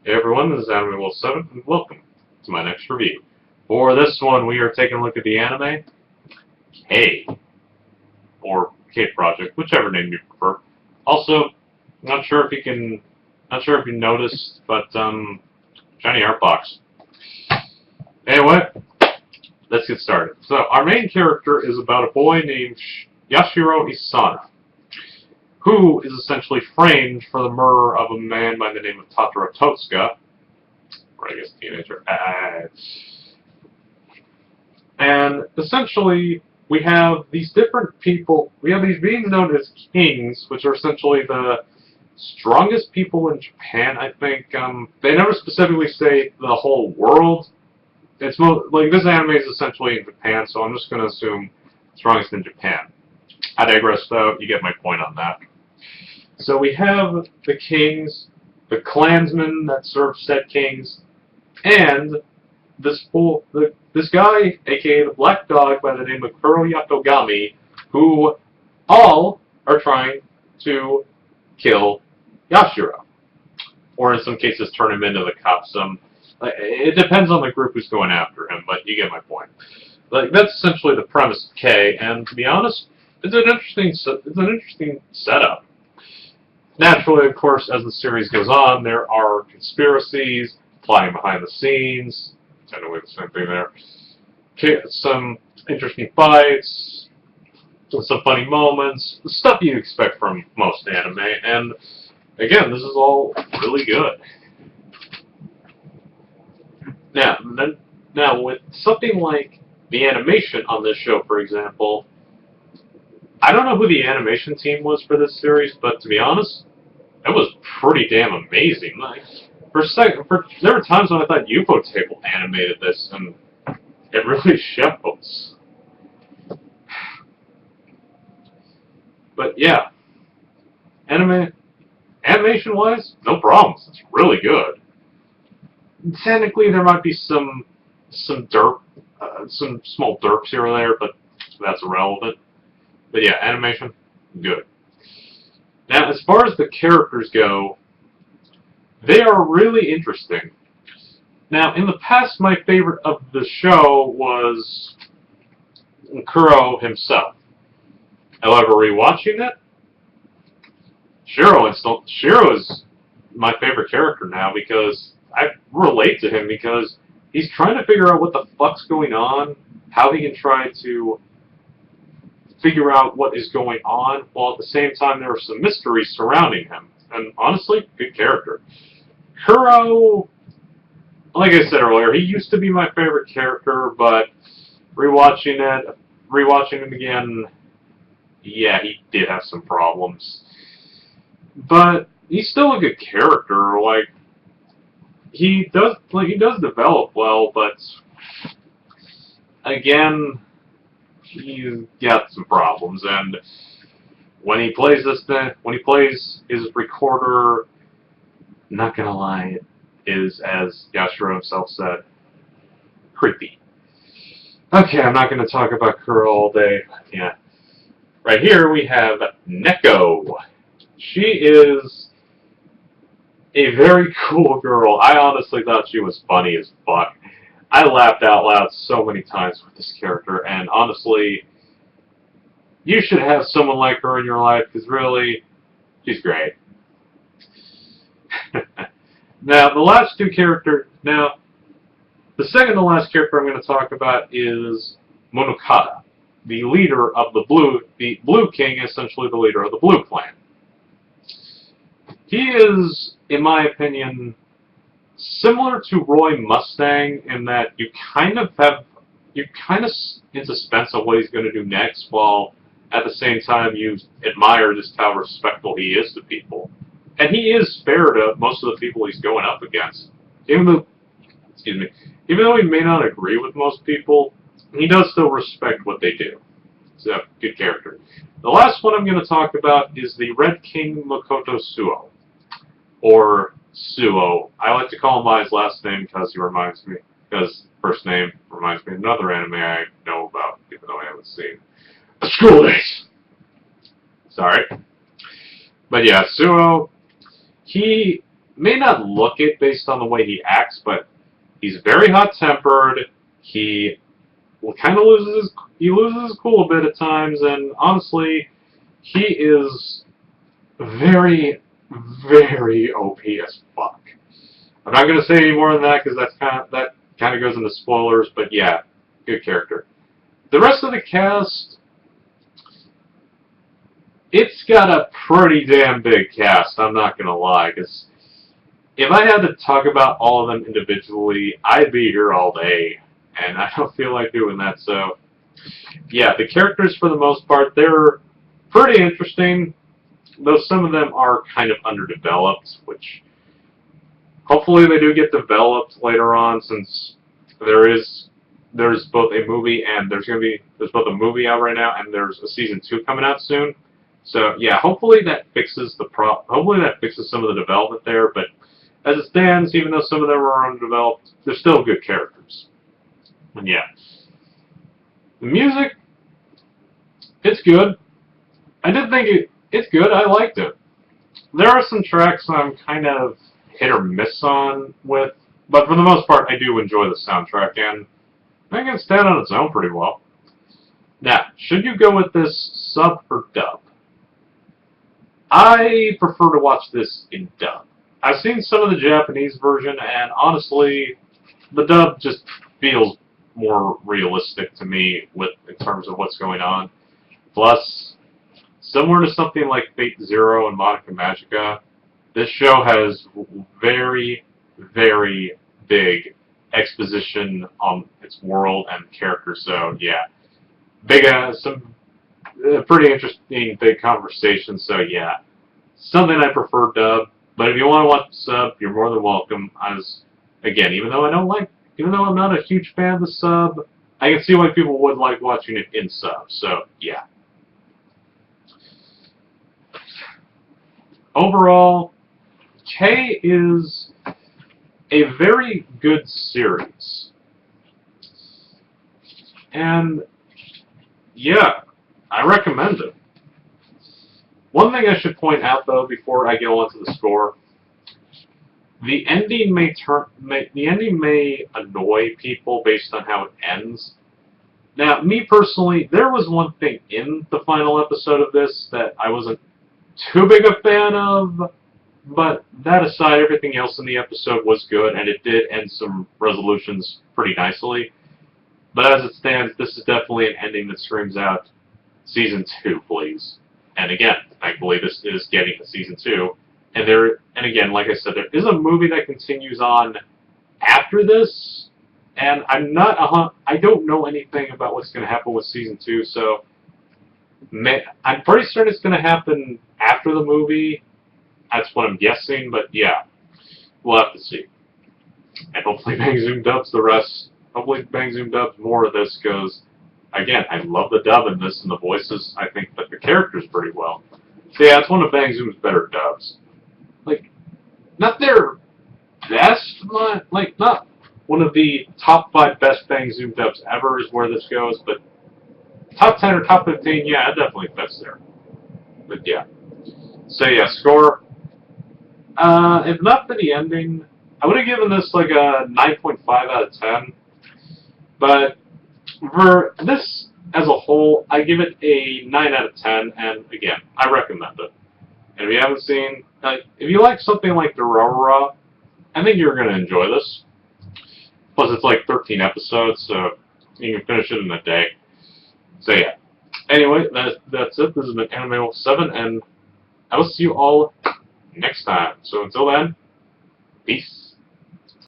Hey everyone, this is Anime Wolf 7, and welcome to my next review. For this one, we are taking a look at the anime K, or K Project, whichever name you prefer. Also, not sure if you noticed, but shiny art box. Anyway, let's get started. So, our main character is about a boy named Yashiro Isana, who is essentially framed for the murder of a man by the name of Totoro Totsuka, or I guess teenager. And essentially, we have these different people, we have these beings known as kings, which are essentially the strongest people in Japan, I think. They never specifically say the whole world. It's like this anime is essentially in Japan, so I'm just going to assume strongest in Japan. I digress, though. You get my point on that. So we have the kings, the clansmen that serve said kings, and this guy, aka the Black Dog, by the name of Kuro Yatogami, who all are trying to kill Yashiro, or in some cases turn him into the cops. It depends on the group who's going after him, but you get my point. Like, that's essentially the premise of K, and to be honest, it's an interesting setup. Naturally, of course, as the series goes on, there are conspiracies, plotting behind the scenes, technically the same thing there, some interesting fights, some funny moments, the stuff you expect from most anime, and again, this is all really good. Now, with something like the animation on this show, for example, I don't know who the animation team was for this series, but to be honest, it was pretty damn amazing. Like, there were times when I thought Ufotable animated this, and it really shows. But yeah, animation-wise, no problems. It's really good. Technically, there might be some small derps here or there, but that's irrelevant. But yeah, animation, good. Now, as far as the characters go, they are really interesting. Now, in the past, my favorite of the show was Kuro himself. However, rewatching it, Shiro is my favorite character now because I relate to him because he's trying to figure out what the fuck's going on, how he can try to figure out what is going on, while at the same time there are some mysteries surrounding him. And honestly, good character. Kuro, like I said earlier, he used to be my favorite character, but rewatching him again, yeah, he did have some problems. But he's still a good character. Like, he does develop well, but again, he's got some problems, and when he plays his recorder, not gonna lie, it is, as Yashiro himself said, creepy. Okay, I'm not gonna talk about Kuro all day. Yeah, right here we have Neko. She is a very cool girl. I honestly thought she was funny as fuck. I laughed out loud so many times with this character, and honestly, you should have someone like her in your life, because really, she's great. Now, the second to last character I'm going to talk about is Monokata, the leader of the Blue King, essentially the leader of the Blue Clan. He is, in my opinion, similar to Roy Mustang in that you're kind of in suspense on what he's going to do next, while at the same time you admire just how respectful he is to people. And he is fair to most of the people he's going up against. Even though he may not agree with most people, he does still respect what they do. So, good character. The last one I'm going to talk about is the Red King Makoto Suo, or Suo. I like to call him by his last name because first name reminds me of another anime I know about, even though I haven't seen. School Days! Sorry. But yeah, Suo, he may not look it based on the way he acts, but he's very hot-tempered. He kind of loses his cool a bit at times, and honestly, he is very, very OP as fuck. I'm not gonna say any more than that because that kind of goes into spoilers. But yeah, good character. The rest of the cast, it's got a pretty damn big cast. I'm not gonna lie, because if I had to talk about all of them individually, I'd be here all day, and I don't feel like doing that. So yeah, the characters for the most part, they're pretty interesting, though some of them are kind of underdeveloped, which hopefully they do get developed later on, since there's both a movie and there's both a movie out right now and there's a season 2 coming out soon. So yeah, hopefully that fixes some of the development there. But as it stands, even though some of them are undeveloped, they're still good characters. And yeah, the music, it's good. I did think it's good. I liked it. There are some tracks I'm kind of hit or miss on with, but for the most part, I do enjoy the soundtrack, and I think it can stand on its own pretty well. Now, should you go with this sub or dub? I prefer to watch this in dub. I've seen some of the Japanese version, and honestly, the dub just feels more realistic to me in terms of what's going on. Plus, similar to something like Fate Zero and Madoka Magica, this show has very, very big exposition on its world and characters. So yeah, some pretty interesting big conversations. So yeah, something I prefer dub. But if you want to watch sub, you're more than welcome. Even though I'm not a huge fan of the sub, I can see why people would like watching it in sub. So yeah. Overall, K is a very good series. And yeah, I recommend it. One thing I should point out, though, before I go on to the score, the ending may annoy people based on how it ends. Now, me personally, there was one thing in the final episode of this that I wasn't too big a fan of, but that aside, everything else in the episode was good, and it did end some resolutions pretty nicely. But as it stands, this is definitely an ending that screams out, Season 2, please. And again, thankfully, this is getting a Season 2. And again, like I said, there is a movie that continues on after this, and I don't know anything about what's going to happen with Season 2, so I'm pretty certain it's going to happen after the movie. That's what I'm guessing, but yeah, we'll have to see. And hopefully Bang Zoom dubs the rest. Hopefully Bang Zoom dubs more of this, because, again, I love the dub in this, and the voices, I think that the characters pretty well. So yeah, it's one of Bang Zoom's better dubs. Like, not their best, like, not one of the top 5 best Bang Zoom dubs ever is where this goes, but top 10 or top 15, yeah, it definitely fits there. But yeah. So yeah, score. If not for the ending, I would have given this like a 9.5 out of 10. But for this as a whole, I give it a 9 out of 10, and again, I recommend it. And if you haven't seen, if you like something like Durarara, I think you're going to enjoy this. Plus, it's like 13 episodes, so you can finish it in a day. So yeah. Anyway, that's it. This has been Anime Wolf 7, and I will see you all next time. So until then, peace.